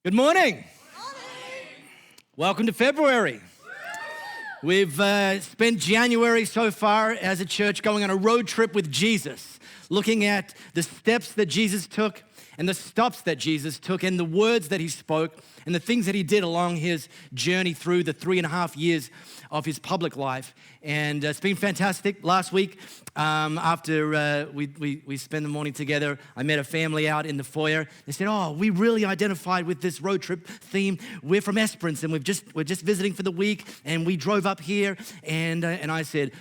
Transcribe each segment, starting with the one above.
Good morning. Welcome to February. We've spent January so far as a church going on a road trip with Jesus, looking at the steps that Jesus took and the stops that Jesus took and the words that he spoke and the things that he did along his journey through the 3.5 years of his public life. And it's been fantastic. Last week, after we spent the morning together, I met a family out in the foyer. They said, "Oh, we really identified with this road trip theme. We're from Esperance, and we're just visiting for the week, and we drove up here." And I said,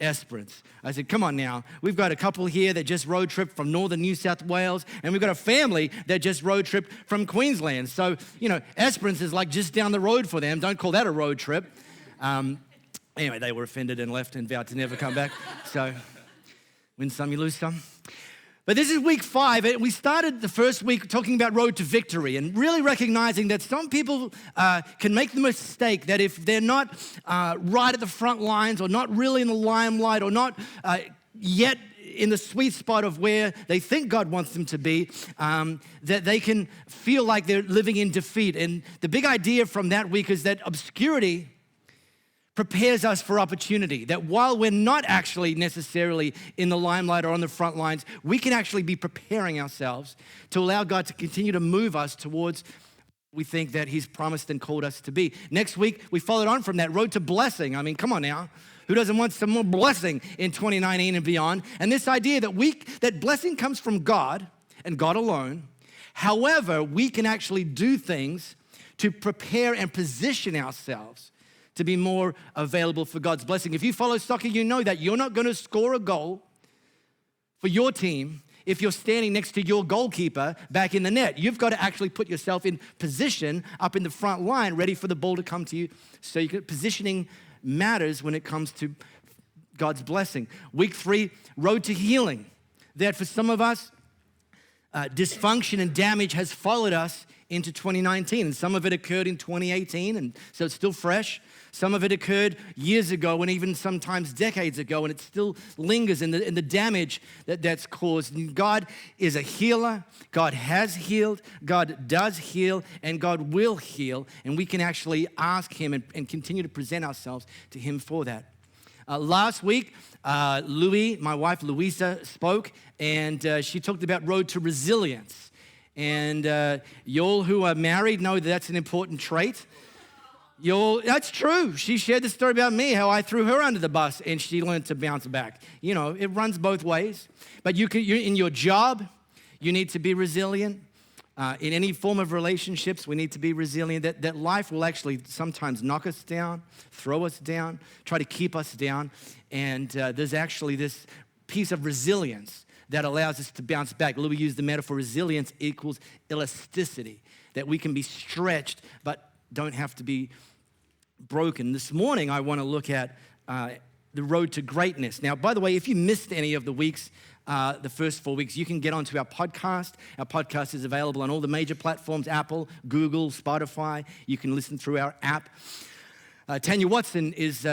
Esperance. I said, come on now. We've got a couple here that just road tripped from northern New South Wales, and we've got a family that just road tripped from Queensland. So, Esperance is like just down the road for them. Don't call that a road trip. Anyway, they were offended and left and vowed to never come back. So, win some, you lose some. But this is week 5. We started the first week talking about road to victory and really recognizing that some people can make the mistake that if they're not right at the front lines or not really in the limelight or not yet in the sweet spot of where they think God wants them to be, that they can feel like they're living in defeat. And the big idea from that week is that obscurity prepares us for opportunity, that while we're not actually necessarily in the limelight or on the front lines, we can actually be preparing ourselves to allow God to continue to move us towards we think that he's promised and called us to be. Next week, we followed on from that road to blessing. I mean, come on now. Who doesn't want some more blessing in 2019 and beyond? And this idea that blessing comes from God and God alone. However, we can actually do things to prepare and position ourselves to be more available for God's blessing. If you follow soccer, you know that you're not going to score a goal for your team if you're standing next to your goalkeeper back in the net. You've got to actually put yourself in position up in the front line, ready for the ball to come to you. So positioning matters when it comes to God's blessing. Week 3, road to healing. That for some of us, dysfunction and damage has followed us into 2019. And some of it occurred in 2018, and so it's still fresh. Some of it occurred years ago and even sometimes decades ago, and it still lingers in the damage that's caused. And God is a healer. God has healed. God does heal, and God will heal. And we can actually ask him and continue to present ourselves to him for that. Last week, my wife Louisa, spoke, and she talked about road to resilience. And you all who are married know that that's an important trait. That's true. She shared the story about me, how I threw her under the bus and she learned to bounce back. It runs both ways. But you're in your job, you need to be resilient. In any form of relationships, we need to be resilient. That life will actually sometimes knock us down, throw us down, try to keep us down. And there's actually this piece of resilience that allows us to bounce back. Louis used the metaphor resilience equals elasticity, that we can be stretched but don't have to be broken. This morning, I want to look at the road to greatness. Now, by the way, if you missed any of the weeks, the first 4 weeks, you can get onto our podcast. Our podcast is available on all the major platforms, Apple, Google, Spotify. You can listen through our app. Tanya Watson is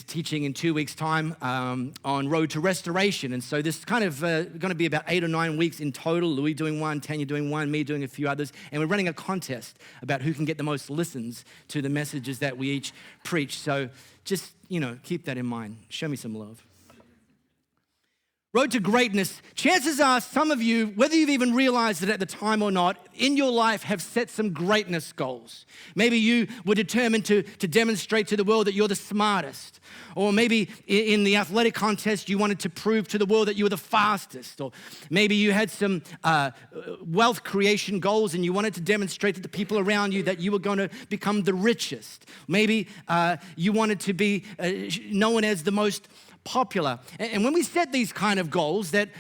teaching in 2 weeks' time on road to restoration. And so this is kind of going to be about 8 or 9 weeks in total. Louis doing one, Tanya doing one, me doing a few others. And we're running a contest about who can get the most listens to the messages that we each preach. So just, keep that in mind. Show me some love. Road to greatness. Chances are some of you, whether you've even realized it at the time or not, in your life have set some greatness goals. Maybe you were determined to demonstrate to the world that you're the smartest. Or maybe in the athletic contest, you wanted to prove to the world that you were the fastest. Or maybe you had some wealth creation goals and you wanted to demonstrate to the people around you that you were going to become the richest. Maybe you wanted to be known as the most popular. And when we set these kind of goals that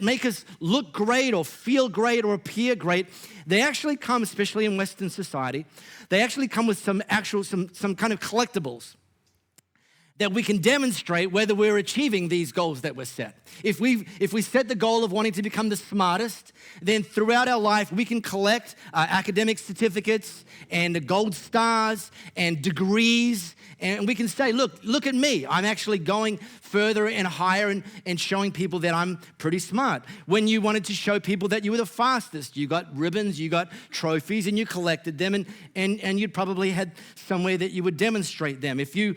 make us look great or feel great or appear great, they actually come, especially in Western society, they actually come with some kind of collectibles that we can demonstrate whether we're achieving these goals that were set. If we set the goal of wanting to become the smartest, then throughout our life, we can collect academic certificates and gold stars and degrees, and we can say, look at me. I'm actually going further and higher and showing people that I'm pretty smart. When you wanted to show people that you were the fastest, you got ribbons, you got trophies, and you collected them, and you'd probably had somewhere that you would demonstrate them. If you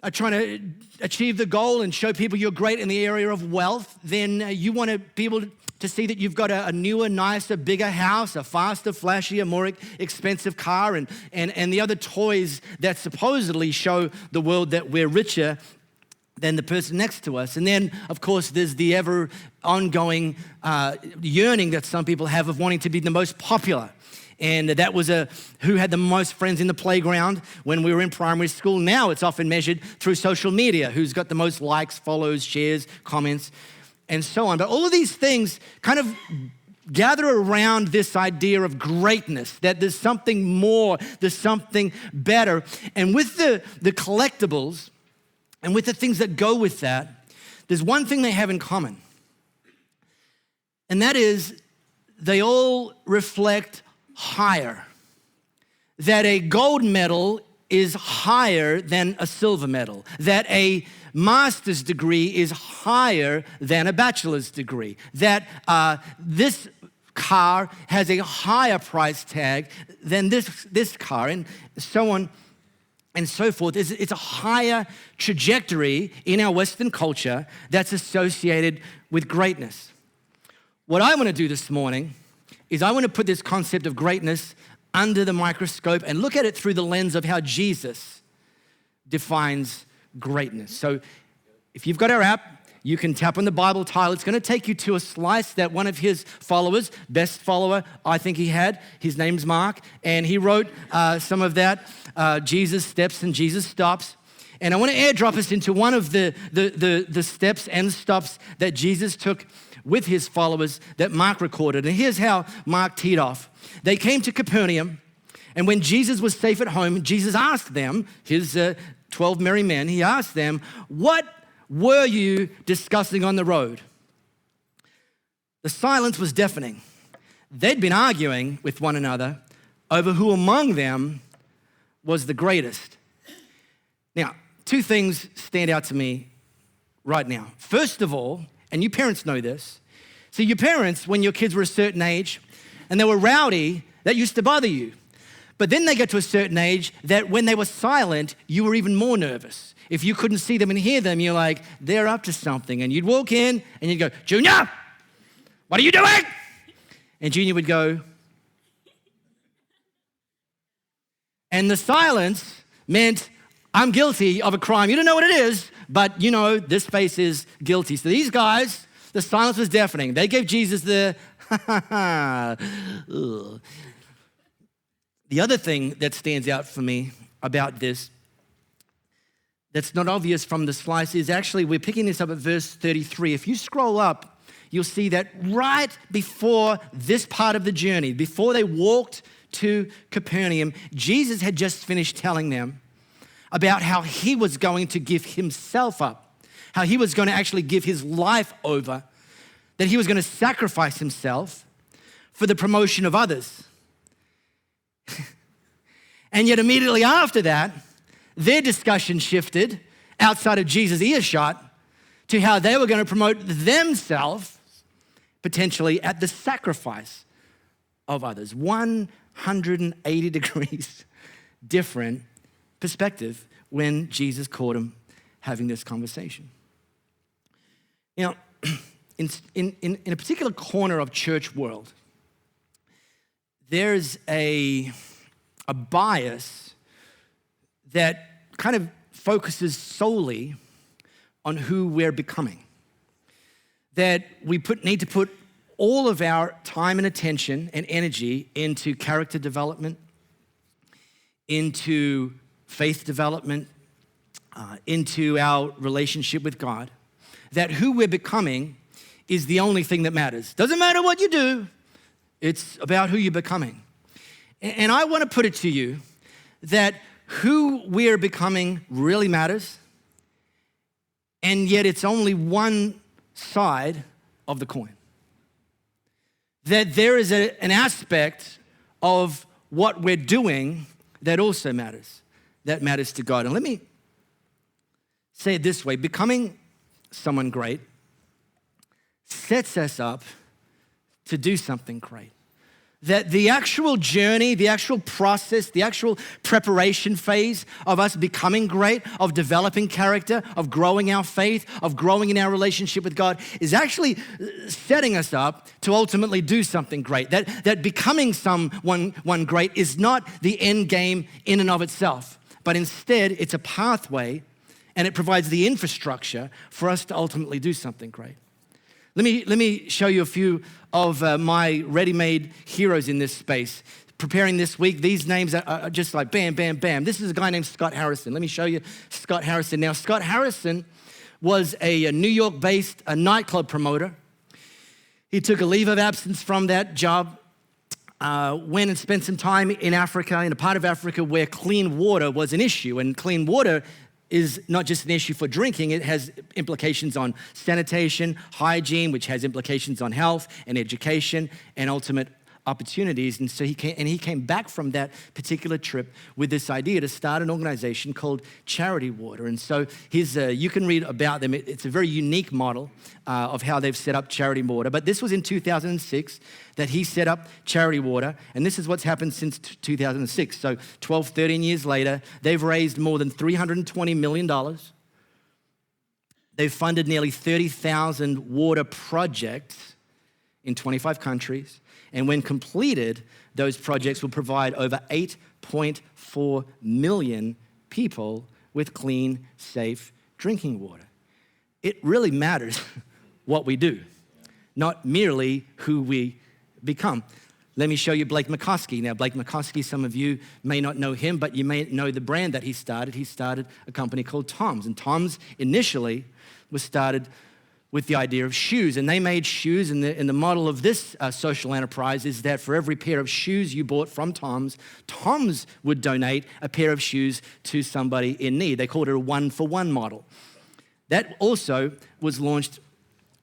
are trying to achieve the goal and show people you're great in the area of wealth, then you want people to see that you've got a newer, nicer, bigger house, a faster, flashier, more expensive car, and the other toys that supposedly show the world that we're richer than the person next to us. And then, of course, there's the ever ongoing yearning that some people have of wanting to be the most popular. And that was who had the most friends in the playground when we were in primary school. Now it's often measured through social media, who's got the most likes, follows, shares, comments, and so on. But all of these things kind of gather around this idea of greatness, that there's something more, there's something better. And with the collectibles and with the things that go with that, there's one thing they have in common. And that is they all reflect higher, that a gold medal is higher than a silver medal, that a master's degree is higher than a bachelor's degree, that this car has a higher price tag than this car, and so on and so forth. It's a higher trajectory in our Western culture that's associated with greatness. What I want to do this morning is I want to put this concept of greatness under the microscope and look at it through the lens of how Jesus defines greatness. So if you've got our app, you can tap on the Bible title. It's going to take you to a slice that one of his followers, best follower I think he had, his name's Mark, and he wrote some of that, Jesus steps and Jesus stops. And I want to airdrop us into one of the steps and stops that Jesus took with his followers that Mark recorded. And here's how Mark teed off. They came to Capernaum, and when Jesus was safe at home, Jesus asked them, his 12 merry men, he asked them, what were you discussing on the road? The silence was deafening. They'd been arguing with one another over who among them was the greatest. Now, two things stand out to me right now. First of all, and you parents know this. See, your parents, when your kids were a certain age and they were rowdy, that used to bother you. But then they get to a certain age that when they were silent, you were even more nervous. If you couldn't see them and hear them, you're like, they're up to something. And you'd walk in and you'd go, Junior, what are you doing? And Junior would go. And the silence meant, I'm guilty of a crime. You don't know what it is, but you know this face is guilty. So these guys, the silence was deafening. They gave Jesus the The other thing that stands out for me about this that's not obvious from the slice is actually, we're picking this up at verse 33. If you scroll up, you'll see that right before this part of the journey, before they walked to Capernaum, Jesus had just finished telling them about how he was going to give himself up, how he was going to actually give his life over, that he was going to sacrifice himself for the promotion of others. And yet immediately after that, their discussion shifted outside of Jesus' earshot to how they were going to promote themselves, potentially at the sacrifice of others. 180 degrees different perspective when Jesus caught him having this conversation. You know, in a particular corner of church world, there's a bias that kind of focuses solely on who we're becoming. That we need to put all of our time and attention and energy into character development, into faith development, into our relationship with God. That who we're becoming is the only thing that matters. Doesn't matter what you do, it's about who you're becoming. And I want to put it to you that who we're becoming really matters, and yet it's only one side of the coin. That there is an aspect of what we're doing that also matters, that matters to God. And let me say it this way: becoming someone great sets us up to do something great. That the actual journey, the actual process, the actual preparation phase of us becoming great, of developing character, of growing our faith, of growing in our relationship with God is actually setting us up to ultimately do something great. That becoming someone great is not the end game in and of itself, but instead it's a pathway and it provides the infrastructure for us to ultimately do something great. Let me show you a few of my ready-made heroes in this space. Preparing this week, these names are just like bam, bam, bam. This is a guy named Scott Harrison. Let me show you Scott Harrison. Now, Scott Harrison was a New York-based nightclub promoter. He took a leave of absence from that job, went and spent some time in Africa, in a part of Africa where clean water was an issue. And clean water is not just an issue for drinking, it has implications on sanitation, hygiene, which has implications on health and education and ultimate opportunities. And so he came back from that particular trip with this idea to start an organization called Charity Water. And so you can read about them. It's a very unique model of how they've set up Charity Water. But this was in 2006 that he set up Charity Water. And this is what's happened since 2006. So 12, 13 years later, they've raised more than $320 million. They've funded nearly 30,000 water projects in 25 countries. And when completed, those projects will provide over 8.4 million people with clean, safe drinking water. It really matters what we do, not merely who we become. Let me show you Blake McCoskey. Now, Blake McCoskey, some of you may not know him, but you may know the brand that he started. He started a company called Tom's. And Tom's initially was started with the idea of shoes. And they made shoes, and the model of this social enterprise is that for every pair of shoes you bought from Tom's, Tom's would donate a pair of shoes to somebody in need. They called it a one-for-one model. That also was launched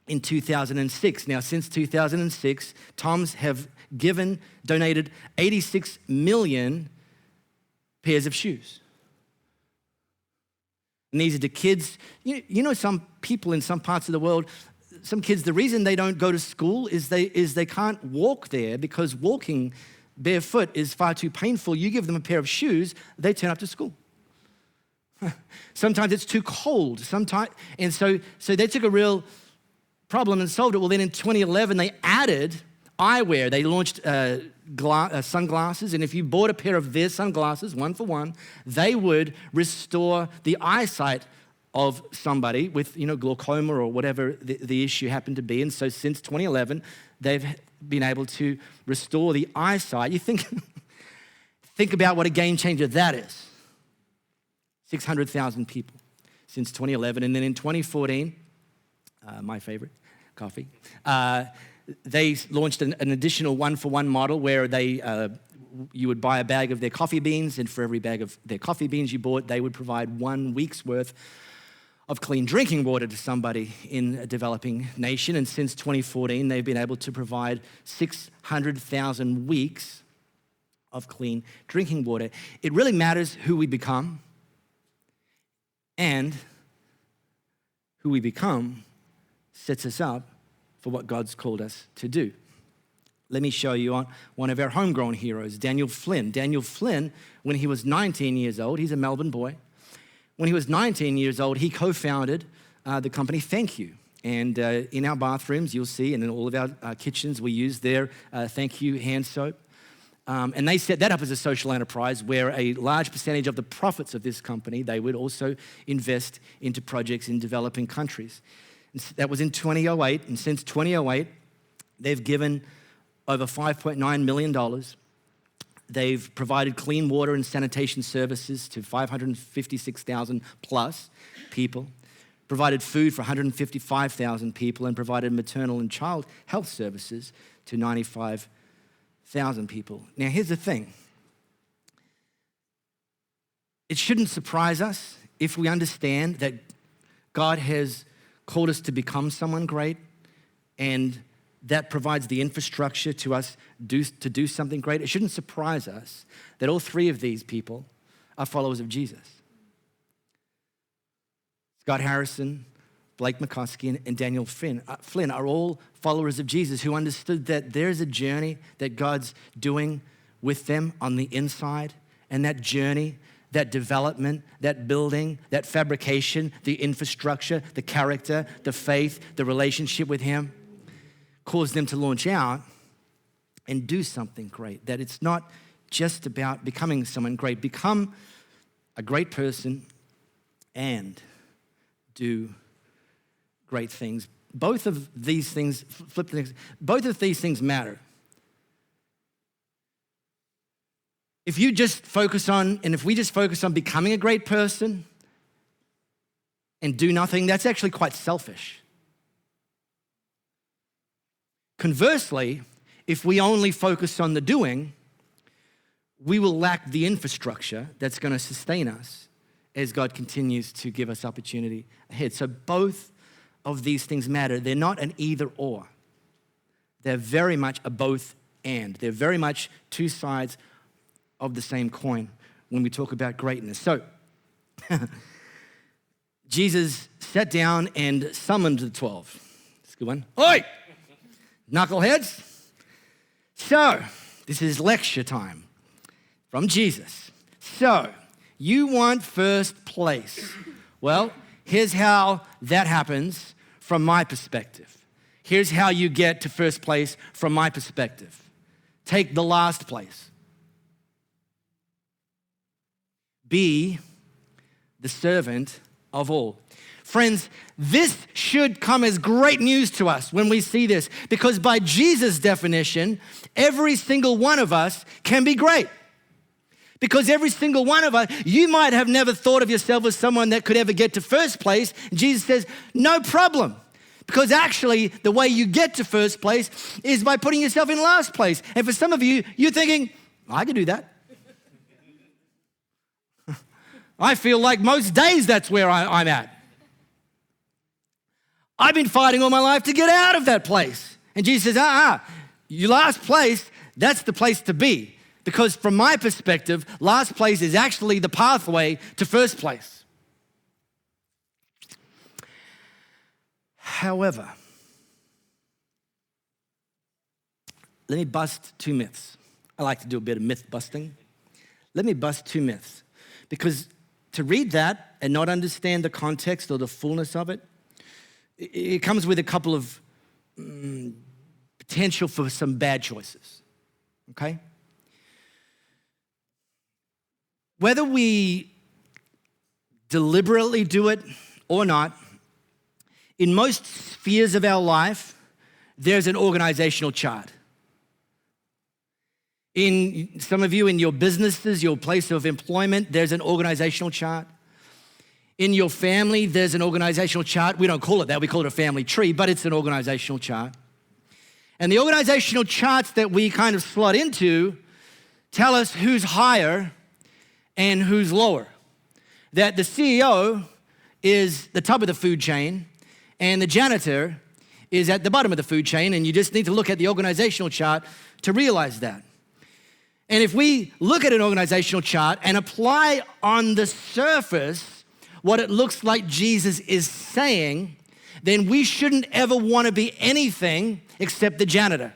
in 2006. Now, since 2006, Tom's have donated 86 million pairs of shoes. And these are to kids. You know, some people in some parts of the world, some kids, the reason they don't go to school is they can't walk there because walking barefoot is far too painful. You give them a pair of shoes, they turn up to school. Sometimes it's too cold. And so they took a real problem and solved it. Well, then in 2011, they added eyewear. They launched sunglasses, and if you bought a pair of their sunglasses, one for one, they would restore the eyesight of somebody with, glaucoma or whatever the issue happened to be. And so since 2011, they've been able to restore the eyesight. You think about what a game changer that is. 600,000 people since 2011. And then in 2014, my favorite, coffee, they launched an additional one-for-one model where you would buy a bag of their coffee beans, and for every bag of their coffee beans you bought, they would provide 1 week's worth of clean drinking water to somebody in a developing nation. And since 2014, they've been able to provide 600,000 weeks of clean drinking water. It really matters who we become, and who we become sets us up for what God's called us to do. Let me show you one of our homegrown heroes, Daniel Flynn. Daniel Flynn, when he was 19 years old, he's a Melbourne boy. When he was 19 years old, he co-founded the company Thank You. And in our bathrooms, you'll see, and in all of our kitchens, we use their Thank You hand soap. And they set that up as a social enterprise where a large percentage of the profits of this company, they would also invest into projects in developing countries. That was in 2008, and since 2008, they've given over $5.9 million. They've provided clean water and sanitation services to 556,000 plus people, provided food for 155,000 people, and provided maternal and child health services to 95,000 people. Now, here's the thing. It shouldn't surprise us if we understand that God has called us to become someone great, and that provides the infrastructure to us to do something great. It shouldn't surprise us that all three of these people are followers of Jesus. Scott Harrison, Blake McCoskey, and Daniel Flynn are all followers of Jesus who understood that there's a journey that God's doing with them on the inside, and that journey, that development, that building, that fabrication, the infrastructure, the character, the faith, the relationship with Him caused them to launch out and do something great. That it's not just about becoming someone great. Become a great person and do great things. Both of these things, both of these things matter. If we just focus on becoming a great person and do nothing, that's actually quite selfish. Conversely, if we only focus on the doing, we will lack the infrastructure that's going to sustain us as God continues to give us opportunity ahead. So both of these things matter. They're not an either or. They're very much a both and. They're very much two sides of the same coin when we talk about greatness. So Jesus sat down and summoned the 12. That's a good one. Oi! Knuckleheads. So, this is lecture time from Jesus. So, you want first place. Well, here's how that happens from my perspective. Here's how you get to first place from my perspective. Take the last place. Be the servant of all. Friends, this should come as great news to us when we see this, because by Jesus' definition, every single one of us can be great. Because every single one of us, you might have never thought of yourself as someone that could ever get to first place. Jesus says, no problem. Because actually, the way you get to first place is by putting yourself in last place. And for some of you, you're thinking, I can do that. I feel like most days that's where I'm at. I've been fighting all my life to get out of that place. And Jesus says, your last place, that's the place to be. Because from my perspective, last place is actually the pathway to first place. However, let me bust two myths. I like to do a bit of myth busting. Let me bust two myths. Because to read that and not understand the context or the fullness of it, it comes with a couple of potential for some bad choices, okay? Whether we deliberately do it or not, in most spheres of our life, there's an organizational chart. In some of you, in your businesses, your place of employment, there's an organizational chart. In your family, there's an organizational chart. We don't call it that, we call it a family tree, but it's an organizational chart. And the organizational charts that we kind of slot into tell us who's higher and who's lower. That the CEO is the top of the food chain and the janitor is at the bottom of the food chain, and you just need to look at the organizational chart to realize that. And if we look at an organizational chart and apply on the surface what it looks like Jesus is saying, then we shouldn't ever want to be anything except the janitor.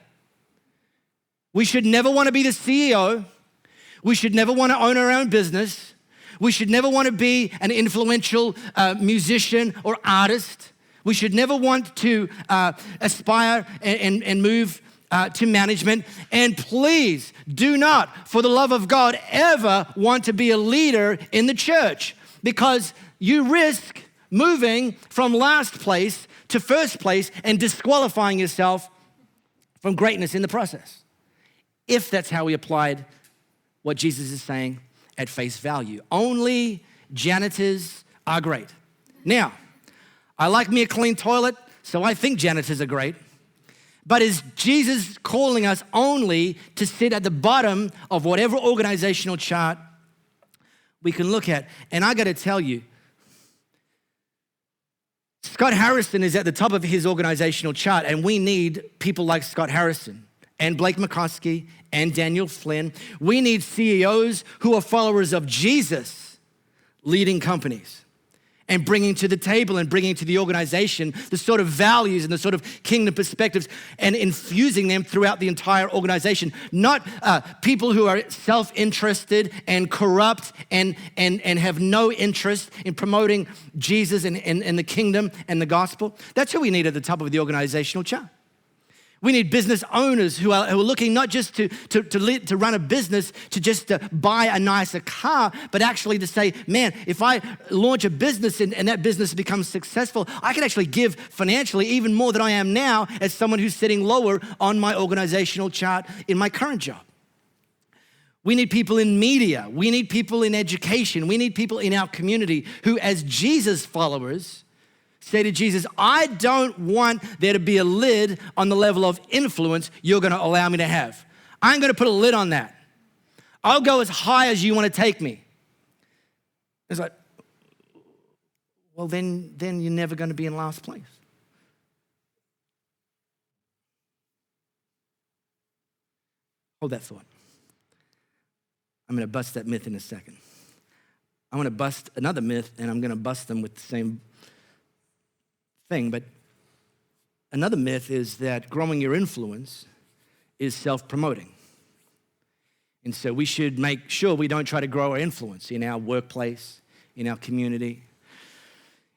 We should never want to be the CEO. We should never want to own our own business. We should never want to be an influential musician or artist. We should never want to aspire and move to management. And please do not, for the love of God, ever want to be a leader in the church, because you risk moving from last place to first place and disqualifying yourself from greatness in the process, if that's how we applied what Jesus is saying at face value. Only janitors are great. Now, I like me a clean toilet, so I think janitors are great. But is Jesus calling us only to sit at the bottom of whatever organizational chart we can look at? And I got to tell you, Scott Harrison is at the top of his organizational chart, and we need people like Scott Harrison and Blake McCoskey and Daniel Flynn. We need CEOs who are followers of Jesus leading companies and bringing to the table and bringing to the organization the sort of values and the sort of kingdom perspectives and infusing them throughout the entire organization. Not people who are self-interested and corrupt and have no interest in promoting Jesus and the kingdom and the gospel. That's who we need at the top of the organizational chart. We need business owners who are looking not just to run a business, to just buy a nicer car, but actually to say, man, if I launch a business and that business becomes successful, I can actually give financially even more than I am now as someone who's sitting lower on my organizational chart in my current job. We need people in media. We need people in education. We need people in our community who, as Jesus followers, say to Jesus, I don't want there to be a lid on the level of influence you're going to allow me to have. I'm going to put a lid on that. I'll go as high as you want to take me. It's like, well, then you're never going to be in last place. Hold that thought. I'm going to bust that myth in a second. I want to bust another myth, and I'm going to bust them with the same thing, but another myth is that growing your influence is self-promoting. And so we should make sure we don't try to grow our influence in our workplace, in our community,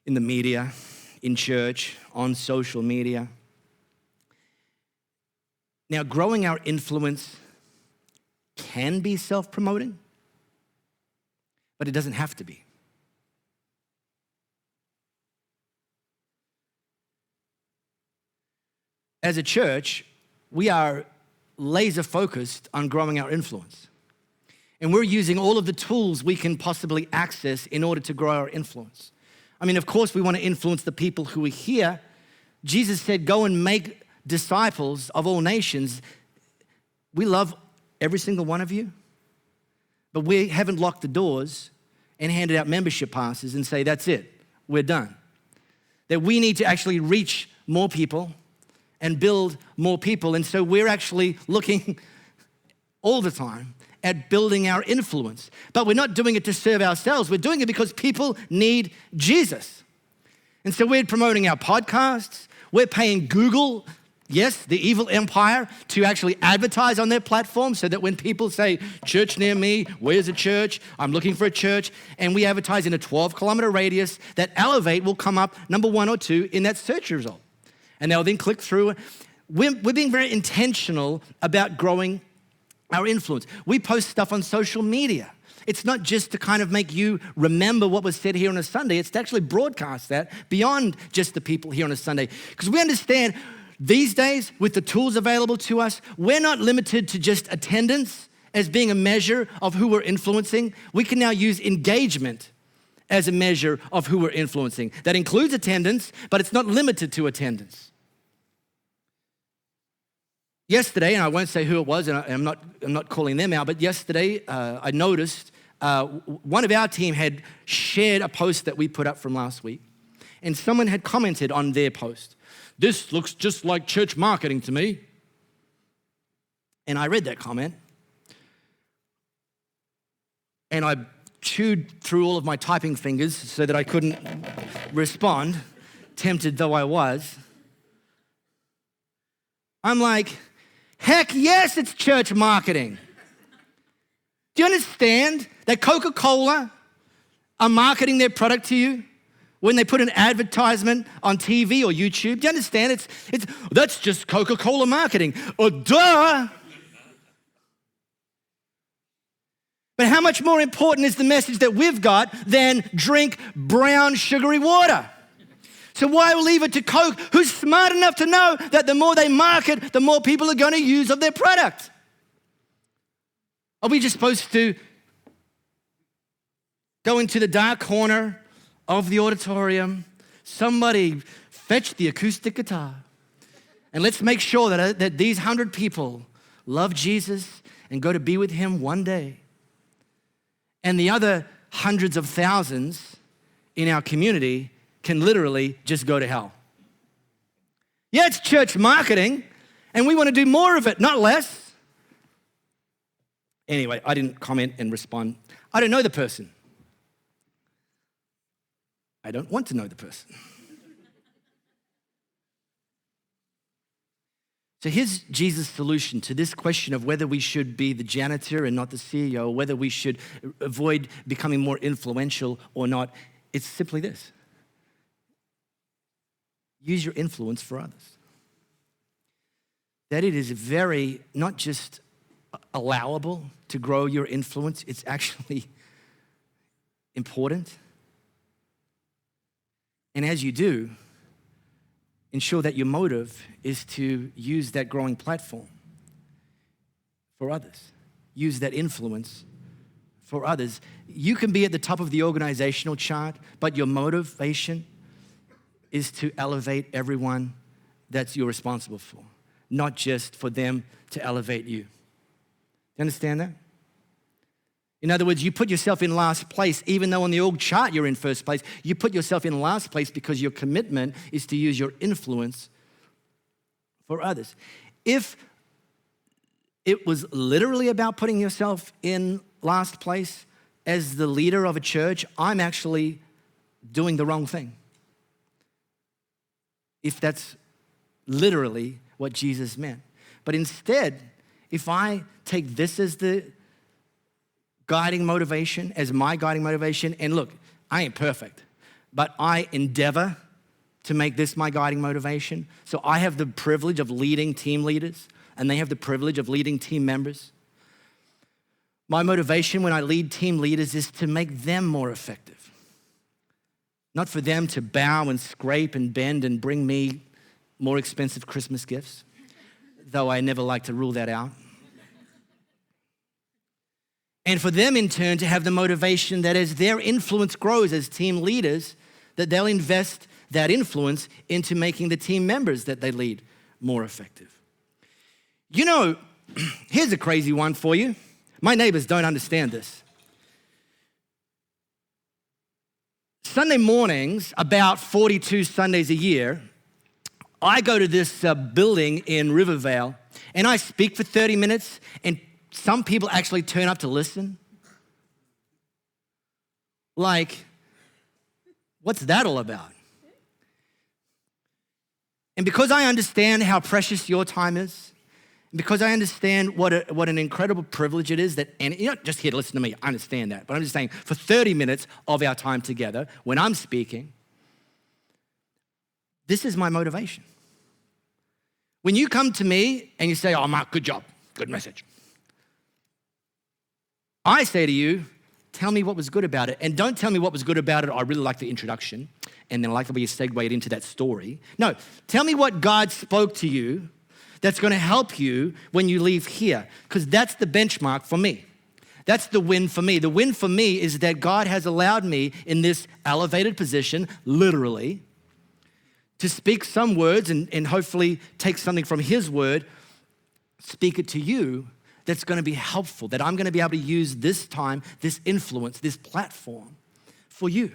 in the media, in church, on social media. Now, growing our influence can be self-promoting, but it doesn't have to be. As a church, we are laser focused on growing our influence. And we're using all of the tools we can possibly access in order to grow our influence. I mean, of course, we want to influence the people who are here. Jesus said, go and make disciples of all nations. We love every single one of you, but we haven't locked the doors and handed out membership passes and say, that's it, we're done. That we need to actually reach more people and build more people. And so we're actually looking all the time at building our influence. But we're not doing it to serve ourselves. We're doing it because people need Jesus. And so we're promoting our podcasts. We're paying Google, yes, the evil empire, to actually advertise on their platform so that when people say, church near me, where's a church? I'm looking for a church. And we advertise in a 12-kilometer radius, that Elevate will come up number 1 or 2 in that search result. And they'll then click through. We're being very intentional about growing our influence. We post stuff on social media. It's not just to kind of make you remember what was said here on a Sunday. It's to actually broadcast that beyond just the people here on a Sunday. Because we understand these days, with the tools available to us, we're not limited to just attendance as being a measure of who we're influencing. We can now use engagement as a measure of who we're influencing. That includes attendance, but it's not limited to attendance. Yesterday, and I won't say who it was, and I'm not calling them out, but yesterday I noticed one of our team had shared a post that we put up from last week, and someone had commented on their post. This looks just like church marketing to me. And I read that comment, and I chewed through all of my typing fingers so that I couldn't respond, tempted though I was. I'm like, heck yes, it's church marketing. Do you understand that Coca-Cola are marketing their product to you when they put an advertisement on TV or YouTube? Do you understand? It's that's just Coca-Cola marketing. Oh, duh. But how much more important is the message that we've got than drink brown sugary water? So why leave it to Coke, who's smart enough to know that the more they market, the more people are going to use of their product? Are we just supposed to go into the dark corner of the auditorium, somebody fetch the acoustic guitar, and let's make sure that these 100 people love Jesus and go to be with him one day, and the other hundreds of thousands in our community can literally just go to hell. Yeah, it's church marketing, and we want to do more of it, not less. Anyway, I didn't comment and respond. I don't know the person. I don't want to know the person. So here's Jesus' solution to this question of whether we should be the janitor and not the CEO, whether we should avoid becoming more influential or not. It's simply this. Use your influence for others. That it is very, not just allowable to grow your influence, it's actually important. And as you do, ensure that your motive is to use that growing platform for others. Use that influence for others. You can be at the top of the organizational chart, but your motivation is to elevate everyone that you're responsible for, not just for them to elevate you. You understand that? In other words, you put yourself in last place, even though on the org chart you're in first place. You put yourself in last place because your commitment is to use your influence for others. If it was literally about putting yourself in last place as the leader of a church, I'm actually doing the wrong thing. If that's literally what Jesus meant. But instead, if I take this as the guiding motivation, as my guiding motivation, and look, I ain't perfect, but I endeavor to make this my guiding motivation. So I have the privilege of leading team leaders, and they have the privilege of leading team members. My motivation when I lead team leaders is to make them more effective. Not for them to bow and scrape and bend and bring me more expensive Christmas gifts, though I never like to rule that out. And for them in turn to have the motivation that as their influence grows as team leaders, that they'll invest that influence into making the team members that they lead more effective. You know, here's a crazy one for you. My neighbors don't understand this. Sunday mornings, about 42 Sundays a year, I go to this building in Rivervale and I speak for 30 minutes and some people actually turn up to listen. Like, what's that all about? And because I understand how precious your time is, because I understand what an incredible privilege it is that, and you're not just here to listen to me, I understand that, but I'm just saying for 30 minutes of our time together, when I'm speaking, this is my motivation. When you come to me and you say, oh, Mark, good job, good message. I say to you, tell me what was good about it. And don't tell me what was good about it. I really like the introduction. And then I like the way you segued into that story. No, tell me what God spoke to you that's going to help you when you leave here. Because that's the benchmark for me. That's the win for me. The win for me is that God has allowed me in this elevated position, literally, to speak some words and hopefully take something from his word, speak it to you, that's going to be helpful, that I'm going to be able to use this time, this influence, this platform for you.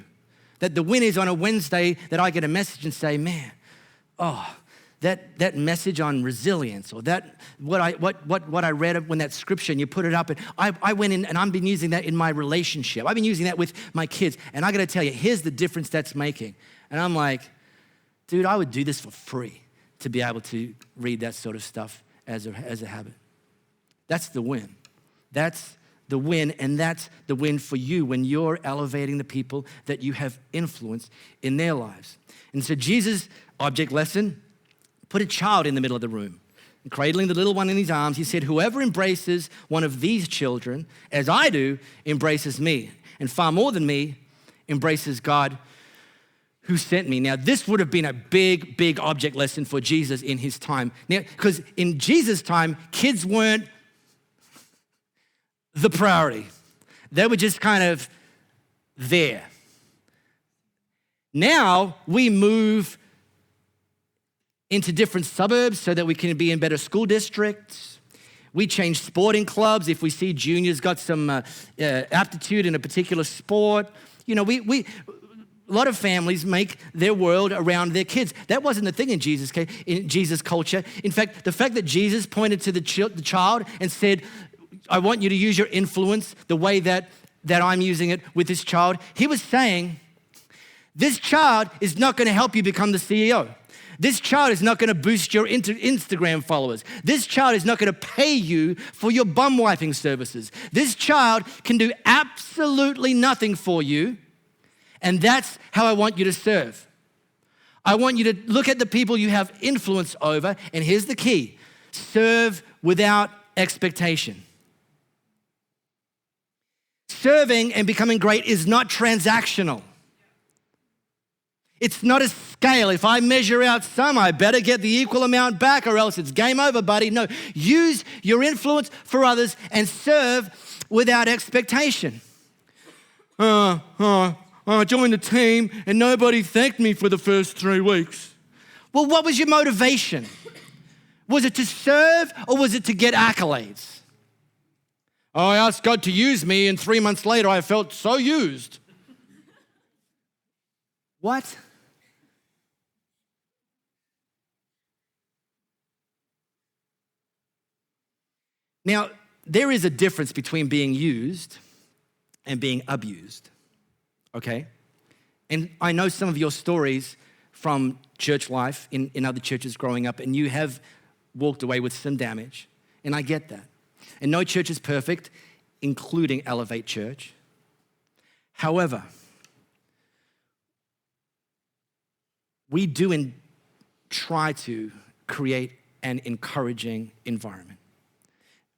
That the win is on a Wednesday that I get a message and say, man, oh, that message on resilience, or that what I read when that scripture and you put it up, and I went in and I've been using that in my relationship. I've been using that with my kids, and I got to tell you, here's the difference that's making. And I'm like, dude, I would do this for free to be able to read that sort of stuff as a habit. That's the win. That's the win, and that's the win for you when you're elevating the people that you have influenced in their lives. And so Jesus' object lesson, put a child in the middle of the room. And cradling the little one in his arms, he said, whoever embraces one of these children, as I do, embraces me. And far more than me, embraces God who sent me. Now, this would have been a big, big object lesson for Jesus in his time. Now, because in Jesus' time, kids weren't the priority. They were just kind of there. Now we move into different suburbs so that we can be in better school districts. We change sporting clubs if we see juniors got some aptitude in a particular sport. You know, A lot of families make their world around their kids. That wasn't the thing in Jesus' culture. In fact, the fact that Jesus pointed to the child and said, I want you to use your influence the way that I'm using it with this child. He was saying, this child is not going to help you become the CEO. This child is not going to boost your Instagram followers. This child is not going to pay you for your bum wiping services. This child can do absolutely nothing for you. And that's how I want you to serve. I want you to look at the people you have influence over, and here's the key: serve without expectation. Serving and becoming great is not transactional. It's not a scale. If I measure out some, I better get the equal amount back or else it's game over, buddy. No, use your influence for others and serve without expectation. I joined the team and nobody thanked me for the first 3 weeks. Well, what was your motivation? Was it to serve or was it to get accolades? Oh, I asked God to use me and 3 months later I felt so used. What? Now, there is a difference between being used and being abused. Okay? And I know some of your stories from church life in other churches growing up, and you have walked away with some damage, and I get that. And no church is perfect, including Elevate Church. However, we do try to create an encouraging environment.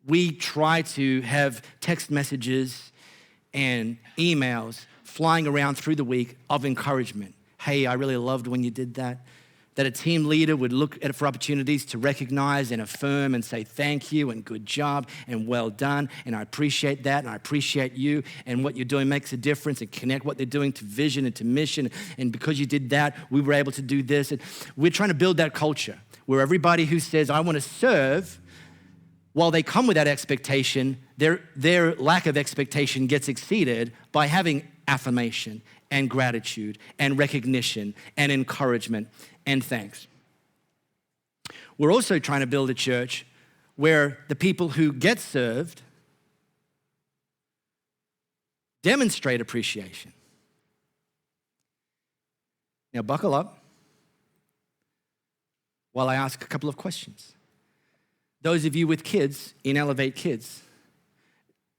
We try to have text messages and emails flying around through the week of encouragement. Hey, I really loved when you did that. That a team leader would look at it for opportunities to recognize and affirm and say thank you and good job and well done. And I appreciate that and I appreciate you and what you're doing makes a difference, and connect what they're doing to vision and to mission. And because you did that, we were able to do this. And we're trying to build that culture where everybody who says, I want to serve, while they come with that expectation, their lack of expectation gets exceeded by having affirmation and gratitude and recognition and encouragement and thanks. We're also trying to build a church where the people who get served demonstrate appreciation. Now buckle up while I ask a couple of questions. Those of you with kids in Elevate Kids,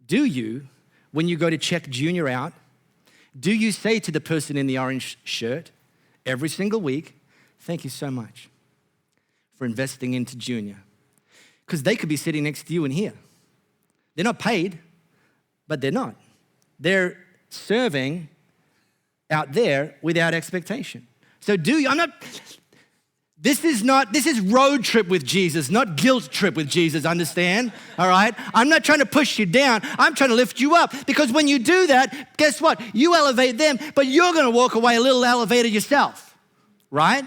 do you, when you go to check Junior out, do you say to the person in the orange shirt every single week, thank you so much for investing into Junior? Because they could be sitting next to you in here. They're not paid, but they're not. They're serving out there without expectation. So do you, this is road trip with Jesus, not guilt trip with Jesus, understand? All right? I'm not trying to push you down. I'm trying to lift you up, because when you do that, guess what? You elevate them, but you're going to walk away a little elevated yourself, right?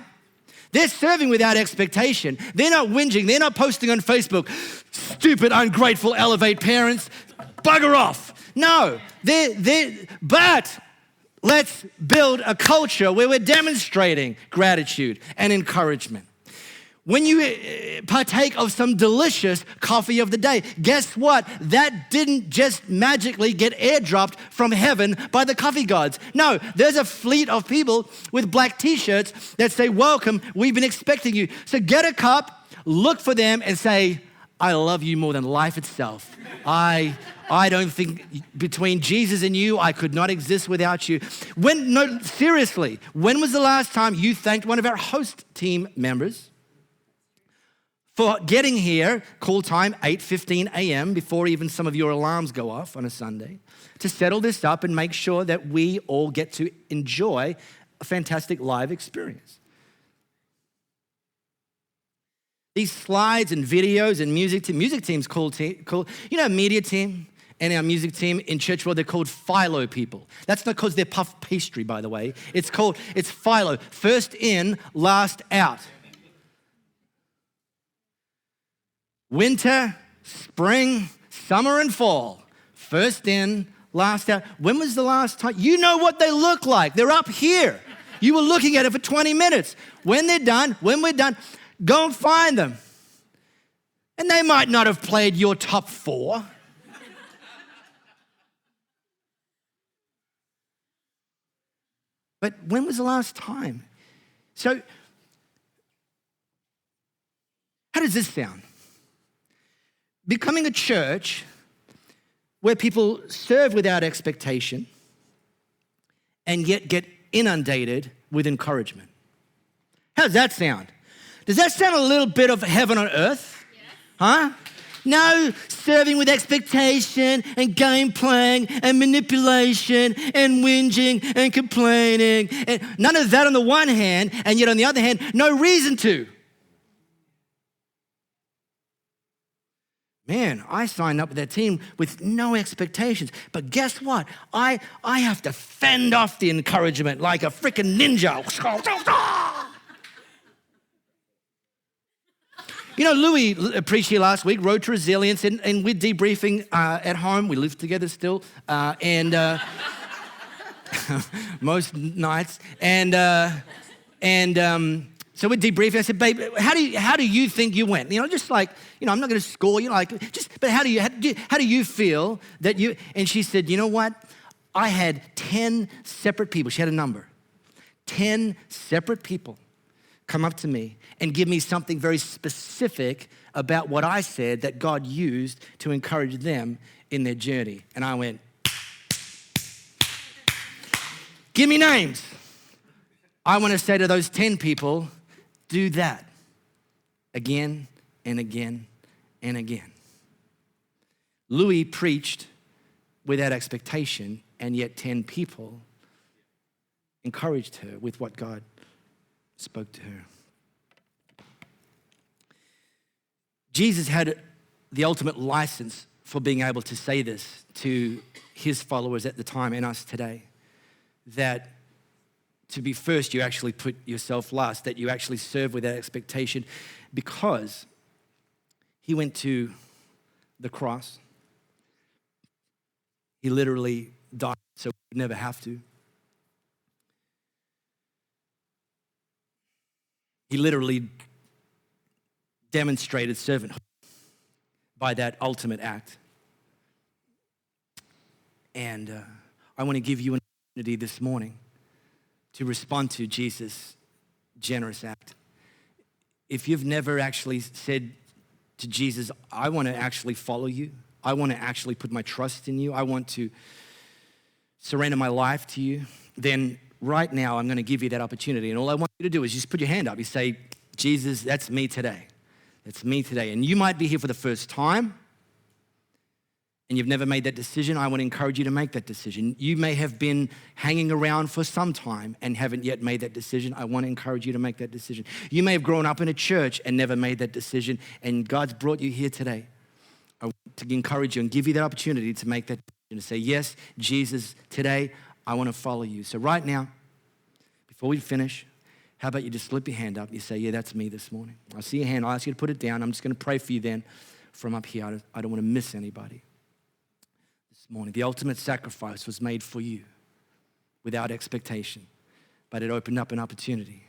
They're serving without expectation. They're not whinging. They're not posting on Facebook, stupid, ungrateful Elevate parents, bugger off. No, but let's build a culture where we're demonstrating gratitude and encouragement. When you partake of some delicious coffee of the day, guess what? That didn't just magically get airdropped from heaven by the coffee gods. No, there's a fleet of people with black t-shirts that say, welcome, we've been expecting you. So get a cup, look for them and say, I love you more than life itself. I don't think between Jesus and you, I could not exist without you. Seriously, when was the last time you thanked one of our host team members for getting here, call time 8:15 a.m., before even some of your alarms go off on a Sunday, to settle this up and make sure that we all get to enjoy a fantastic live experience? These slides and videos and music team's cool. You know, media team and our music team in church world, they're called Philo people. That's not because they're puff pastry, by the way. It's Philo, first in, last out. Winter, spring, summer, and fall. First in, last hour? When was the last time? You know what they look like. They're up here. You were looking at it for 20 minutes. When they're done, when we're done, go and find them. And they might not have played your top 4. But when was the last time? So, how does this sound? Becoming a church where people serve without expectation and yet get inundated with encouragement. How does that sound? Does that sound a little bit of heaven on earth? Yes. Huh? No serving with expectation and game playing and manipulation and whinging and complaining. And none of that on the one hand, and yet on the other hand, no reason to. Man, I signed up with that team with no expectations. But guess what? I have to fend off the encouragement like a freaking ninja. You know, Louis preached here last week, Road to Resilience, and we're debriefing at home. We live together still, and most nights. So we're debriefing. I said, babe, how do you think you went? You know, just like, you know, I'm not going to score you, like, just, but how do you feel that you? And she said, you know what? I had 10 separate people. She had a number. 10 separate people come up to me and give me something very specific about what I said that God used to encourage them in their journey. And I went, give me names. I want to say to those 10 people, do that again and again and again. Louis preached without expectation, and yet 10 people encouraged her with what God spoke to her. Jesus had the ultimate license for being able to say this to his followers at the time and us today, that to be first, you actually put yourself last, that you actually serve without expectation, because he went to the cross. He literally died so we would never have to. He literally demonstrated servanthood by that ultimate act. And I want to give you an opportunity this morning to respond to Jesus' generous act. If you've never actually said to Jesus, I want to actually follow you, I want to actually put my trust in you, I want to surrender my life to you, then right now I'm going to give you that opportunity. And all I want you to do is just put your hand up. You say, Jesus, that's me today. That's me today. And you might be here for the first time and you've never made that decision. I want to encourage you to make that decision. You may have been hanging around for some time and haven't yet made that decision. I want to encourage you to make that decision. You may have grown up in a church and never made that decision, and God's brought you here today. I want to encourage you and give you that opportunity to make that decision, to say, yes, Jesus, today I want to follow you. So right now, before we finish, how about you just slip your hand up? You say, yeah, that's me this morning. I see your hand. I'll ask you to put it down. I'm just going to pray for you then from up here. I don't want to miss anybody. Morning. The ultimate sacrifice was made for you without expectation, but it opened up an opportunity